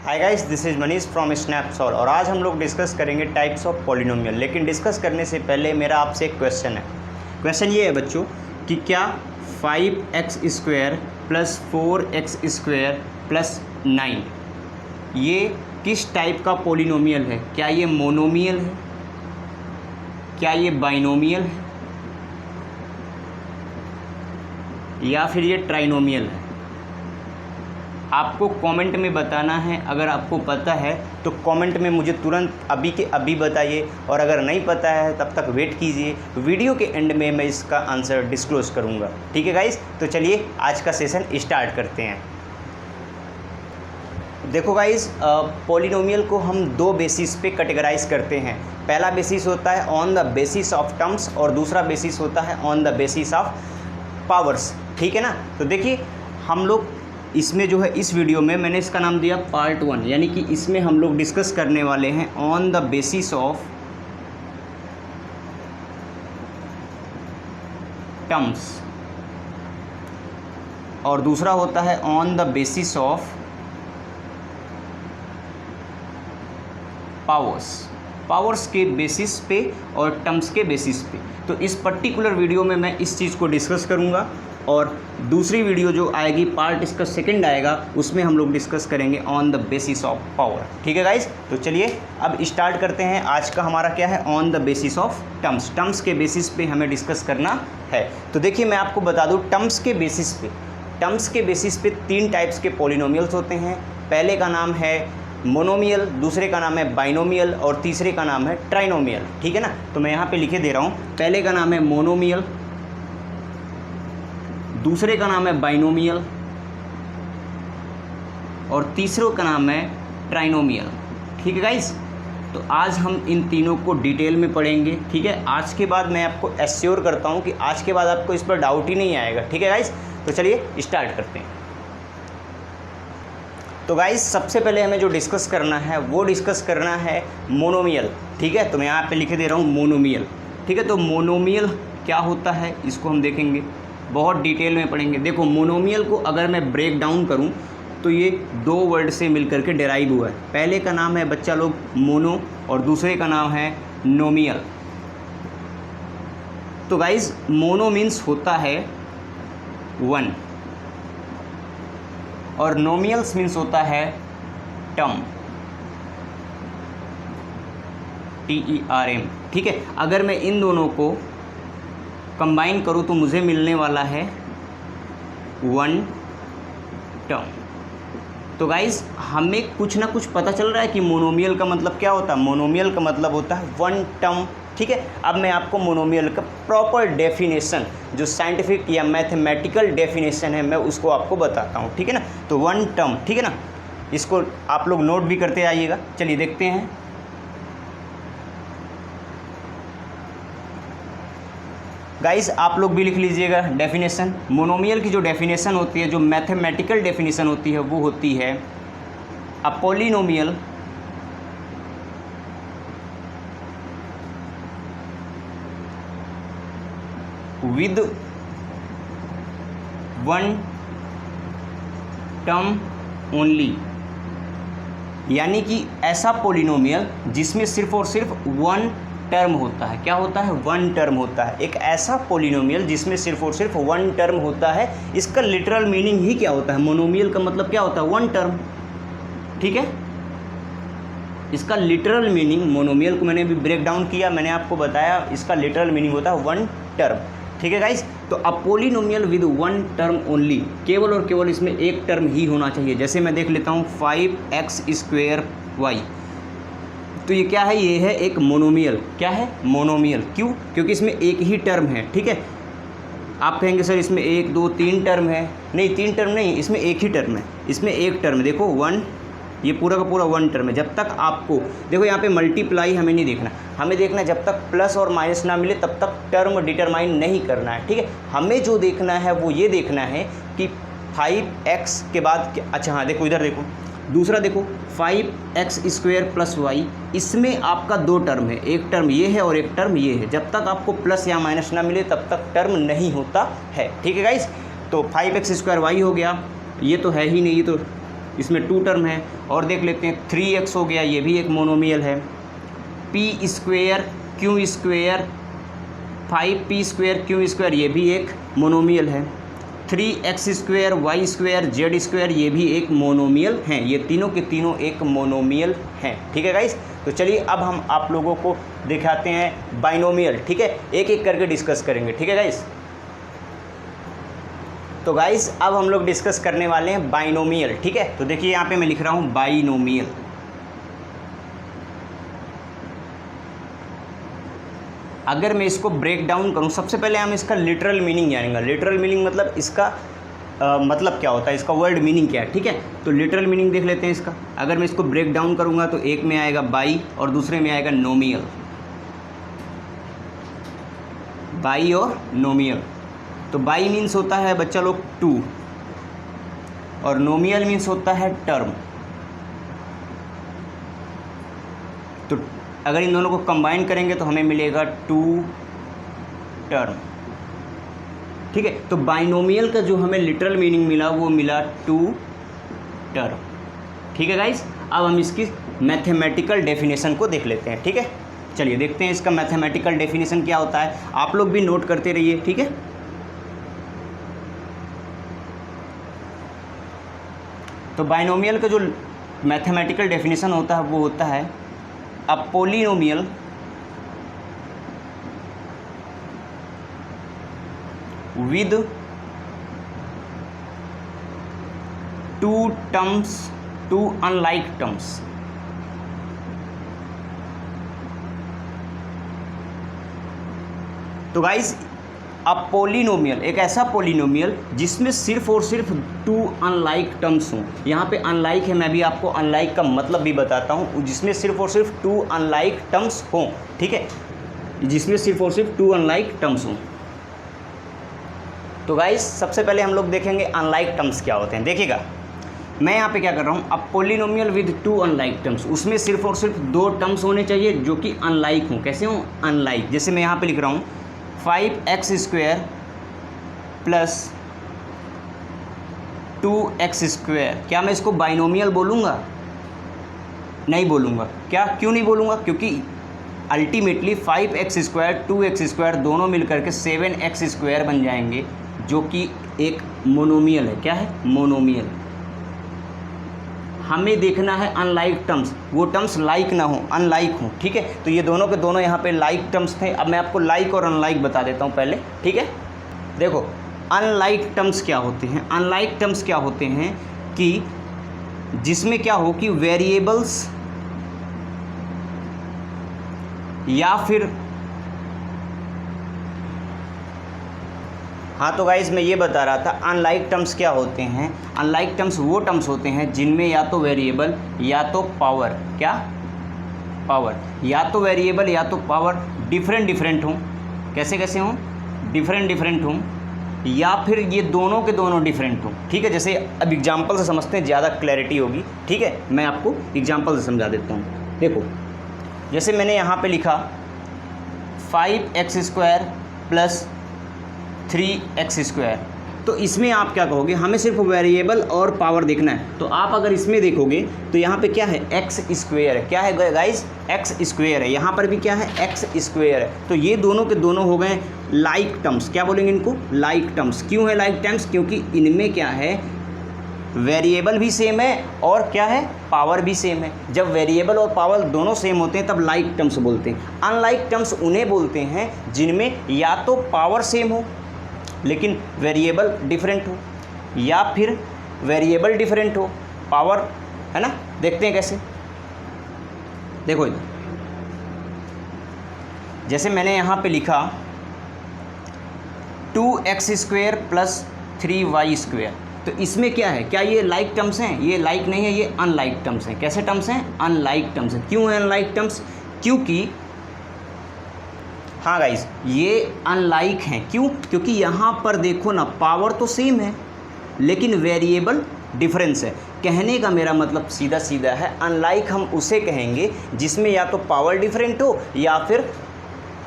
Hi guys, this is Manish from Snapsol और आज हम लोग डिस्कस करेंगे टाइप्स ऑफ पॉलिनोमियल। लेकिन डिस्कस करने से पहले मेरा आपसे एक क्वेश्चन है। क्वेश्चन ये है बच्चों कि क्या 5x² प्लस 4x² प्लस 9 ये किस टाइप का पॉलिनोमियल है? क्या ये मोनोमियल है, क्या ये बाइनोमियल है, या फिर ये ट्राइनोमियल है? आपको कमेंट में बताना है। अगर आपको पता है तो कमेंट में मुझे तुरंत अभी के अभी बताइए, और अगर नहीं पता है तब तक वेट कीजिए। वीडियो के एंड में मैं इसका आंसर डिस्क्लोज करूंगा। ठीक है गाइस, तो चलिए आज का सेशन स्टार्ट करते हैं। देखो गाइस, पॉलिनोमियल को हम दो बेसिस पे कैटेगराइज करते हैं। पहला बेसिस होता है on the basis of terms और दूसरा बेसिस होता है on the basis of powers. ठीक है ना? तो देखिए, हम लोग इसमें जो है, इस वीडियो में मैंने इसका नाम दिया पार्ट 1, यानी कि इसमें हम लोग डिस्कस करने वाले हैं on the basis of terms, और दूसरा होता है on the basis of powers के बेसिस पे और टर्म्स के बेसिस पे। तो इस पर्टिकुलर वीडियो में मैं इस चीज़ को डिस्कस करूँगा, और दूसरी वीडियो जो आएगी, पार्ट इसका सेकंड आएगा, उसमें हम लोग डिस्कस करेंगे on the basis of power. ठीक है गाइस, तो चलिए अब स्टार्ट करते हैं। आज का हमारा क्या है? On the basis of terms के बेसिस पे हमें डिस्कस करना है। तो देखिए, मैं आपको बता दूं, टर्म्स के बेसिस पे 3 टाइप्स के पॉलिनोमियल्स होते हैं। पहले का नाम है मोनोमियल, दूसरे का नाम है बाइनोमियल और तीसरे का नाम है ट्राइनोमियल। ठीक है ना? तो मैं यहाँ पे लिखे दे रहा हूँ। पहले का नाम है मोनोमियल, दूसरे का नाम है बाइनोमियल और तीसरे का नाम है ट्राइनोमियल। ठीक है गाइस, तो आज हम इन तीनों को डिटेल में पढ़ेंगे। ठीक है, आज के बाद मैं आपको एश्योर करता हूँ कि आज के बाद आपको इस पर डाउट ही नहीं आएगा। ठीक है गाइस, तो चलिए स्टार्ट करते हैं। तो गाइस, सबसे पहले हमें जो डिस्कस करना है वो डिस्कस करना है मोनोमियल। ठीक है, तो मैं यहाँ पे लिखे दे रहा हूँ मोनोमियल। ठीक है, तो मोनोमियल क्या होता है इसको हम देखेंगे, बहुत डिटेल में पढ़ेंगे। देखो, मोनोमियल को अगर मैं ब्रेक डाउन करूं तो ये 2 वर्ड से मिलकर के डेराइव हुआ है। पहले का नाम है बच्चा लोग मोनो और दूसरे का नाम है नोमियल। तो गाइज, मोनो मीन्स होता है 1 और नोमियल्स मीन्स होता है टर्म, TERM। ठीक है, अगर मैं इन दोनों को कंबाइन करूँ तो मुझे मिलने वाला है 1 टर्म। तो गाइज, हमें कुछ ना कुछ पता चल रहा है कि मोनोमियल का मतलब क्या होता है। मोनोमियल का मतलब होता है 1 टर्म। ठीक है, अब मैं आपको मोनोमियल का प्रॉपर डेफिनेशन, जो साइंटिफिक या मैथमेटिकल डेफिनेशन है, मैं उसको आपको बताता हूँ। ठीक है ना? तो 1 टर्म, ठीक है ना, इसको आप लोग नोट भी करते आइएगा। चलिए देखते हैं। गाइस, आप लोग भी लिख लीजिएगा डेफिनेशन। मोनोमियल की जो डेफिनेशन होती है, जो मैथमेटिकल डेफिनेशन होती है, वो होती है a polynomial with 1 term only, यानी कि ऐसा पॉलिनोमियल जिसमें सिर्फ और सिर्फ 1 टर्म होता है। क्या होता है? 1 टर्म होता है। एक ऐसा पॉलिनोमियल जिसमें सिर्फ और सिर्फ 1 टर्म होता है। इसका लिटरल मीनिंग ही क्या होता है? मोनोमियल का मतलब क्या होता है? 1 टर्म। ठीक है, इसका लिटरल मीनिंग, मोनोमियल को मैंने अभी ब्रेक डाउन किया, मैंने आपको बताया इसका लिटरल मीनिंग होता है 1 टर्म। ठीक है गाइस, तो a polynomial with 1 term only, केवल और केवल इसमें एक टर्म ही होना चाहिए। जैसे मैं देख लेता हूँ 5x²y, तो ये क्या है? ये है एक मोनोमियल। क्या है? मोनोमियल। क्यों? क्योंकि इसमें एक ही टर्म है। ठीक है, आप कहेंगे सर इसमें 1 2 3 टर्म है। नहीं, 3 टर्म नहीं, इसमें एक ही टर्म है। इसमें एक टर्म है, देखो 1, ये पूरा का पूरा 1 टर्म है। जब तक आपको, देखो यहाँ पे मल्टीप्लाई हमें नहीं देखना, हमें देखना है जब तक प्लस और माइनस ना मिले तब तक टर्म डिटरमाइन नहीं करना है। ठीक है, हमें जो देखना है वो ये देखना है कि 5x के बाद, अच्छा हाँ देखो इधर देखो, दूसरा देखो 5x² प्लस वाई, इसमें आपका 2 टर्म है, एक टर्म ये है और एक टर्म ये है। जब तक आपको प्लस या माइनस ना मिले तब तक टर्म नहीं होता है। ठीक है गाइस, तो 5x² वाई हो गया, ये तो है ही नहीं, ये तो इसमें 2 टर्म है। और देख लेते हैं 3x हो गया, ये भी एक मोनोमियल है। p square q square 5p square q square ये भी एक मोनोमियल है। 3x square y square z square ये भी एक मोनोमियल हैं। ये तीनों के तीनों एक मोनोमियल हैं। ठीक है गाइस, तो चलिए अब हम आप लोगों को दिखाते हैं बाइनोमियल। ठीक है, एक एक करके डिस्कस करेंगे। ठीक है गाइस, तो गाइस अब हम लोग डिस्कस करने वाले हैं बाइनोमियल। ठीक है, तो देखिए यहाँ पे मैं लिख रहा हूँ बाइनोमियल। अगर मैं इसको ब्रेक डाउन करूँ, सबसे पहले हम इसका लिटरल मीनिंग जानेंगे। लिटरल मीनिंग मतलब इसका मतलब क्या होता है, इसका वर्ड मीनिंग क्या है। ठीक है, तो लिटरल मीनिंग देख लेते हैं इसका। अगर मैं इसको ब्रेक डाउन करूँगा तो एक में आएगा बाई और दूसरे में आएगा नोमियल। बाई और नोमियल। तो बाई मीन्स होता है बच्चा लोग 2 और नोमियल मीन्स होता है टर्म। तो अगर इन दोनों को कंबाइन करेंगे तो हमें मिलेगा 2 टर्म। ठीक है, तो बाइनोमियल का जो हमें लिटरल मीनिंग मिला वो मिला 2 टर्म। ठीक है गाइस, अब हम इसकी मैथमेटिकल डेफिनेशन को देख लेते हैं। ठीक है, चलिए देखते हैं इसका मैथमेटिकल डेफिनेशन क्या होता है। आप लोग भी नोट करते रहिए। ठीक है, तो बाइनोमियल का जो मैथमेटिकल डेफिनेशन होता है वो होता है a polynomial with 2 terms, 2 unlike terms. तो गाइस अ पोलिनोमियल एक ऐसा पोलिनोमियल जिसमें सिर्फ और सिर्फ 2 अनलाइक टर्म्स हों। यहाँ पे अनलाइक है, मैं भी आपको अनलाइक का मतलब भी बताता हूँ। जिसमें सिर्फ और सिर्फ 2 अनलाइक टर्म्स हों। ठीक है, जिसमें सिर्फ और सिर्फ 2 अनलाइक टर्म्स हों। तो गाइस सबसे पहले हम लोग देखेंगे अनलाइक टर्म्स क्या होते हैं। देखिएगा मैं यहाँ पे क्या कर रहा हूँ, अब पोलिनोमियल विद 2 अनलाइक टर्म्स, उसमें सिर्फ और सिर्फ 2 टर्म्स होने चाहिए जो कि अनलाइक हों। कैसे हों? अनलाइक। जैसे मैं यहाँ पे लिख रहा हूँ 5x square plus 2x square. क्या मैं इसको बाइनोमियल बोलूँगा? नहीं बोलूँगा। क्या, क्यों नहीं बोलूँगा? क्योंकि ultimately 5x square 2x square दोनों मिलकर के 7x स्क्वायर बन जाएंगे, जो कि एक मोनोमियल है। क्या है? मोनोमियल। हमें देखना है अनलाइक टर्म्स, वो टर्म्स लाइक ना हो, अनलाइक हो। ठीक है, तो ये दोनों के दोनों यहाँ पे लाइक टर्म्स थे। अब मैं आपको लाइक और अनलाइक बता देता हूँ पहले। ठीक है, देखो अनलाइक टर्म्स क्या होते हैं। अनलाइक टर्म्स क्या होते हैं कि जिसमें क्या हो कि वेरिएबल्स या फिर, हाँ तो गाइस मैं ये बता रहा था अनलाइक टर्म्स क्या होते हैं। अनलाइक टर्म्स वो टर्म्स होते हैं जिनमें या तो वेरिएबल या तो पावर, क्या पावर, या तो वेरिएबल या तो पावर डिफरेंट हों। कैसे कैसे हों? डिफरेंट हों, या फिर ये दोनों के दोनों डिफरेंट हों। ठीक है, जैसे अब एग्जांपल से समझते हैं, ज़्यादा क्लैरिटी होगी। ठीक है, मैं आपको एग्जांपल से समझा देता हूँ। देखो जैसे मैंने यहाँ पे लिखा 5x square plus 3x square, तो इसमें आप क्या कहोगे? हमें सिर्फ वेरिएबल और पावर देखना है। तो आप अगर इसमें देखोगे तो यहाँ पे क्या है? x स्क्वायर है। क्या है गाइस? x स्क्वायर है। यहाँ पर भी क्या है? x स्क्वायर है। तो ये दोनों के दोनों हो गए लाइक टर्म्स। क्या बोलेंगे इनको? Like terms. क्यों है लाइक टर्म्स? क्योंकि इनमें क्या है? वेरिएबल भी सेम है और क्या है? पावर भी सेम है। जब वेरिएबल और पावर दोनों सेम होते हैं तब लाइक टर्म्स बोलते हैं। अनलाइक टर्म्स उन्हें बोलते हैं जिनमें या तो पावर सेम हो लेकिन वेरिएबल डिफरेंट हो, या फिर वेरिएबल डिफरेंट हो, पावर, है ना। देखते हैं कैसे। देखो इधर, जैसे मैंने यहाँ पे लिखा 2x square plus 3y square, तो इसमें क्या है? क्या ये लाइक टर्म्स हैं? ये लाइक नहीं है, ये अनलाइक टर्म्स हैं। कैसे टर्म्स हैं? अनलाइक टर्म्स हैं। क्यों है अनलाइक टर्म्स? क्योंकि, हाँ गाइस, ये अनलाइक हैं। क्यों? क्योंकि यहाँ पर देखो ना, पावर तो सेम है लेकिन वेरिएबल डिफरेंस है। कहने का मेरा मतलब सीधा सीधा है, अनलाइक हम उसे कहेंगे जिसमें या तो पावर डिफरेंट हो या फिर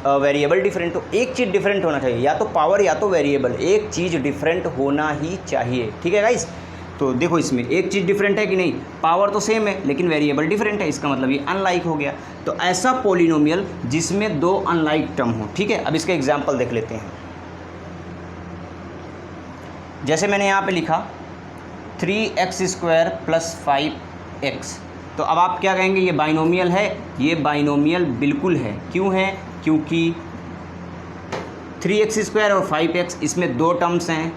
वेरिएबल डिफरेंट हो। एक चीज़ डिफरेंट होना चाहिए, या तो पावर या तो वेरिएबल, एक चीज़ डिफरेंट होना ही चाहिए। ठीक है गाइस, तो देखो इसमें एक चीज़ डिफरेंट है कि नहीं, पावर तो सेम है लेकिन वेरिएबल डिफरेंट है, इसका मतलब ये अनलाइक हो गया। तो ऐसा पॉलिनोमियल जिसमें दो अनलाइक टर्म हो। ठीक है, अब इसका एग्जांपल देख लेते हैं। जैसे मैंने यहाँ पे लिखा 3x² + 5x, तो अब आप क्या कहेंगे, ये बाइनोमियल है? ये बाइनोमियल बिल्कुल है। क्यों है? क्योंकि 3x² और 5x इसमें दो टर्म्स हैं,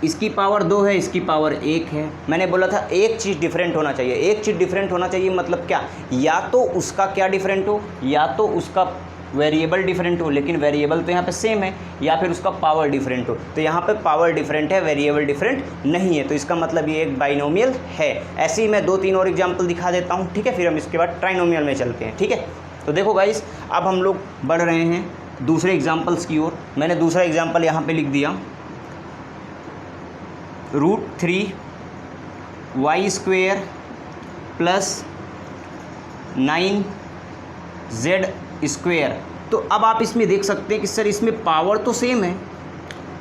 इसकी पावर 2 है, इसकी पावर 1 है। मैंने बोला था एक चीज़ डिफरेंट होना चाहिए। एक चीज़ डिफरेंट होना चाहिए मतलब क्या, या तो उसका क्या डिफरेंट हो, या तो उसका वेरिएबल डिफरेंट हो, लेकिन वेरिएबल तो यहाँ पे सेम है, या फिर उसका पावर डिफरेंट हो। तो यहाँ पे पावर डिफरेंट है, वेरिएबल डिफरेंट नहीं है, तो इसका मतलब ये एक बाइनोमियल है। ऐसे ही मैं 2-3 और एग्जाम्पल दिखा देता हूँ। ठीक है, फिर हम इसके बाद ट्राइनोमियल में चलते हैं। ठीक है, तो देखो गाइस, अब हम लोग बढ़ रहे हैं दूसरे एग्जाम्पल्स की ओर। मैंने दूसरा एग्जाम्पल यहाँ पर लिख दिया, √3 y² + 9z²। तो अब आप इसमें देख सकते हैं कि सर इसमें पावर तो सेम है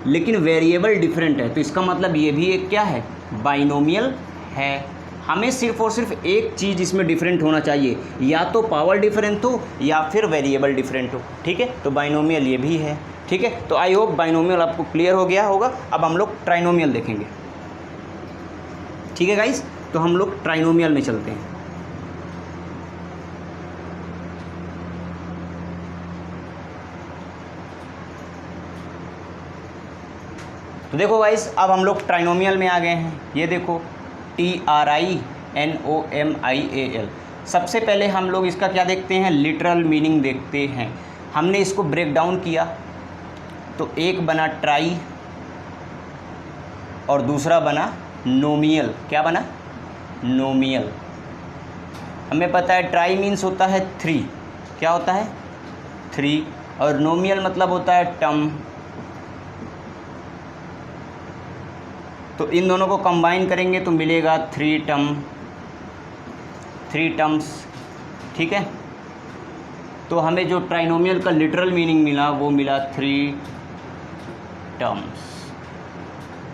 लेकिन वेरिएबल डिफरेंट है, तो इसका मतलब ये भी एक क्या है, बाइनोमियल है। हमें सिर्फ और सिर्फ एक चीज़ इसमें डिफरेंट होना चाहिए, या तो पावर डिफरेंट हो या फिर वेरिएबल डिफरेंट हो। ठीक है, तो बाइनोमियल ये भी है। ठीक है, तो आई होप बाइनोमियल आपको क्लियर हो गया होगा। अब हम लोग ट्राइनोमियल देखेंगे। ठीक है गाइस, तो हम लोग ट्राइनोमियल में चलते हैं। तो देखो गाइस, अब हम लोग ट्राइनोमियल में आ गए हैं। ये देखो TRINOMIAL। सबसे पहले हम लोग इसका क्या देखते हैं, लिटरल मीनिंग देखते हैं। हमने इसको ब्रेक डाउन किया तो एक बना ट्राई और दूसरा बना नोमियल। क्या बना, नोमियल। हमें पता है ट्राई मीन्स होता है 3, क्या होता है 3, और नोमियल मतलब होता है टर्म। तो इन दोनों को कंबाइन करेंगे तो मिलेगा 3 टर्म्स। ठीक है, तो हमें जो ट्राइनोमियल का लिटरल मीनिंग मिला वो मिला 3 टर्म्स।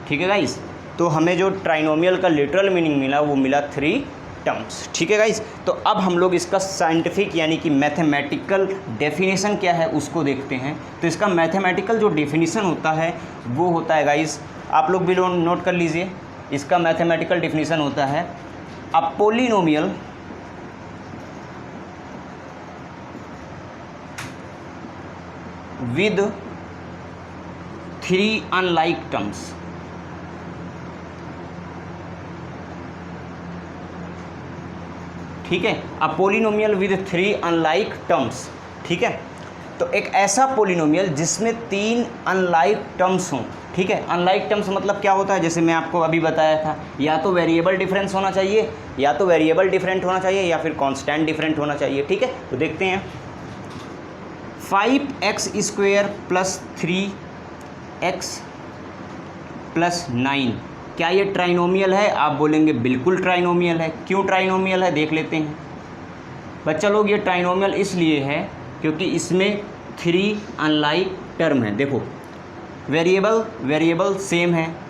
ठीक है गाइस, तो हमें जो ट्राइनोमियल का लिटरल मीनिंग मिला वो मिला 3 टर्म्स। ठीक है गाइस, तो अब हम लोग इसका साइंटिफिक यानी कि मैथमेटिकल डेफिनेशन क्या है उसको देखते हैं। तो इसका मैथमेटिकल जो डेफिनेशन होता है वो होता है गाइस, आप लोग भी नोट कर लीजिए। इसका मैथमेटिकल डेफिनेशन होता है a polynomial with 3 unlike terms. ठीक है, a polynomial with 3 unlike terms. ठीक है, तो एक ऐसा पॉलिनोमियल जिसमें 3 अनलाइक टर्म्स हों। ठीक है, अनलाइक टर्म्स मतलब क्या होता है, जैसे मैं आपको अभी बताया था, या तो वेरिएबल डिफरेंस होना चाहिए, या तो वेरिएबल डिफरेंट होना चाहिए, या फिर कांस्टेंट डिफरेंट होना चाहिए। ठीक है, तो देखते हैं 5x² + 3x + 9, क्या ये ट्राइनोमियल है? आप बोलेंगे बिल्कुल ट्राइनोमियल है। क्यों ट्राइनोमियल है देख लेते हैं। बच्चा लोग, ये ट्राइनोमियल इसलिए है क्योंकि इसमें 3 अनलाइक टर्म है। देखो वेरिएबल सेम है,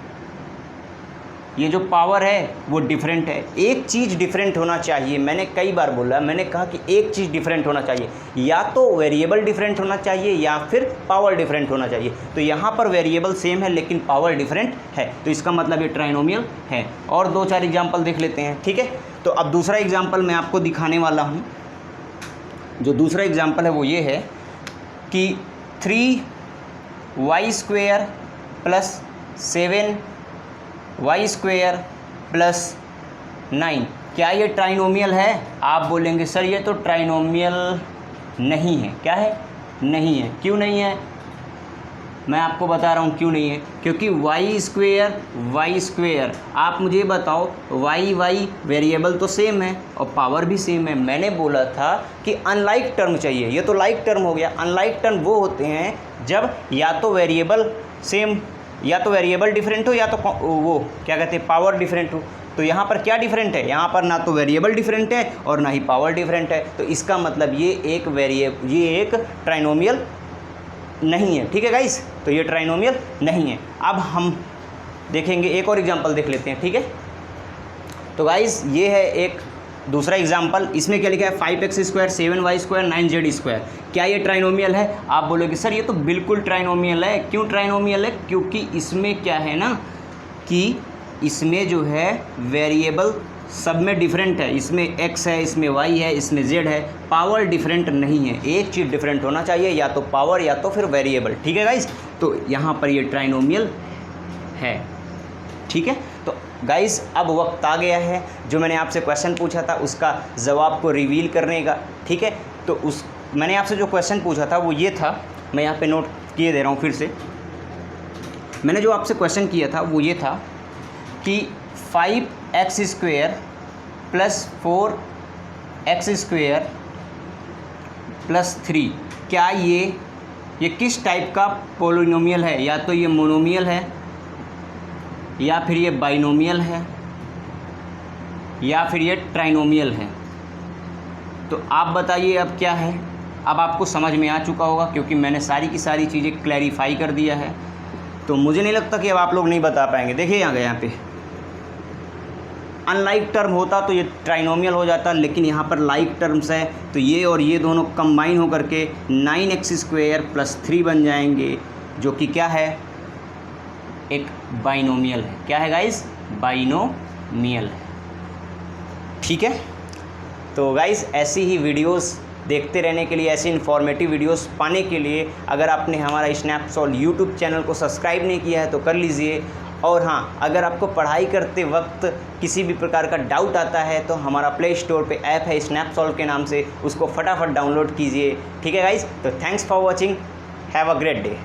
ये जो पावर है वो डिफरेंट है। एक चीज़ डिफरेंट होना चाहिए, मैंने कई बार बोला, मैंने कहा कि एक चीज़ डिफरेंट होना चाहिए, या तो वेरिएबल डिफरेंट होना चाहिए या फिर पावर डिफरेंट होना चाहिए। तो यहाँ पर वेरिएबल सेम है लेकिन पावर डिफरेंट है, तो इसका मतलब ये ट्राइनोमियल है। और 2-4 एग्जाम्पल देख लेते हैं। ठीक है, तो अब दूसरा एग्जाम्पल मैं आपको दिखाने वाला हूँ। जो दूसरा एग्जाम्पल है वो ये है कि 3y² + 7y² + 9, क्या ये ट्राइनोमियल है? आप बोलेंगे सर ये तो ट्राइनोमियल नहीं है। क्या है? नहीं है। क्यों नहीं है? मैं आपको बता रहा हूँ क्यों नहीं है। क्योंकि y² आप मुझे बताओ, y वेरिएबल तो सेम है और पावर भी सेम है। मैंने बोला था कि अनलाइक टर्म चाहिए, ये तो लाइक टर्म हो गया। अनलाइक टर्म वो होते हैं जब या तो वेरिएबल सेम, या तो वेरिएबल डिफरेंट हो, या तो वो क्या कहते हैं पावर डिफरेंट हो। तो यहाँ पर क्या डिफरेंट है? यहाँ पर ना तो वेरिएबल डिफरेंट है और ना ही पावर डिफरेंट है। तो इसका मतलब ये एक ट्राइनोमियल नहीं है। ठीक है गाइस, तो ये ट्राइनोमियल नहीं है। अब हम देखेंगे, एक और एग्जांपल देख लेते हैं, ठीक है। तो गाइस ये है एक दूसरा एग्जाम्पल, इसमें क्या लिखा है 5x² 7y² 9z²। क्या ये ट्राइनोमियल है? आप बोलोगे सर ये तो बिल्कुल ट्राइनोमियल है। क्यों ट्राइनोमियल है? क्योंकि इसमें क्या है ना कि इसमें जो है वेरिएबल सब में डिफरेंट है, इसमें x है, इसमें y है, इसमें z है, पावर डिफरेंट नहीं है। एक चीज़ डिफरेंट होना चाहिए, या तो पावर या तो फिर वेरिएबल, ठीक है गाइस। तो यहाँ पर ये ट्राइनोमियल है, ठीक है। तो गाइस अब वक्त आ गया है, जो मैंने आपसे क्वेश्चन पूछा था उसका जवाब को रिवील करने का, ठीक है। तो मैंने आपसे जो क्वेश्चन पूछा था वो ये था, मैं यहाँ पे नोट किए दे रहा हूँ फिर से। मैंने जो आपसे क्वेश्चन किया था वो ये था कि 5x² + 4x² + 3 क्या ये किस टाइप का पोलिनोमियल है? या तो ये मोनोमियल है, या फिर ये बाइनोमियल है, या फिर ये ट्राइनोमियल है। तो आप बताइए अब क्या है। अब आपको समझ में आ चुका होगा, क्योंकि मैंने सारी की सारी चीज़ें क्लैरिफाई कर दिया है। तो मुझे नहीं लगता कि अब आप लोग नहीं बता पाएंगे। देखिए यहाँ पे अनलाइक टर्म होता तो ये ट्राइनोमियल हो जाता, लेकिन यहाँ पर लाइक टर्म्स है, तो ये और ये दोनों कंबाइन होकर के 9x² + 3 बन जाएंगे, जो कि क्या है, एक बाइनोमियल है। क्या है गाइस? बाइनोमियल है, ठीक है। तो गाइस ऐसी ही वीडियोस देखते रहने के लिए, ऐसे इन्फॉर्मेटिव वीडियोस पाने के लिए अगर आपने हमारा स्नैपसॉल्व यूट्यूब चैनल को सब्सक्राइब नहीं किया है तो कर लीजिए। और हाँ, अगर आपको पढ़ाई करते वक्त किसी भी प्रकार का डाउट आता है तो हमारा प्ले स्टोर पे ऐप है स्नैपसॉल्व के नाम से, उसको फटाफट डाउनलोड कीजिए, ठीक है गाइस। तो thanks for watching, have a great day.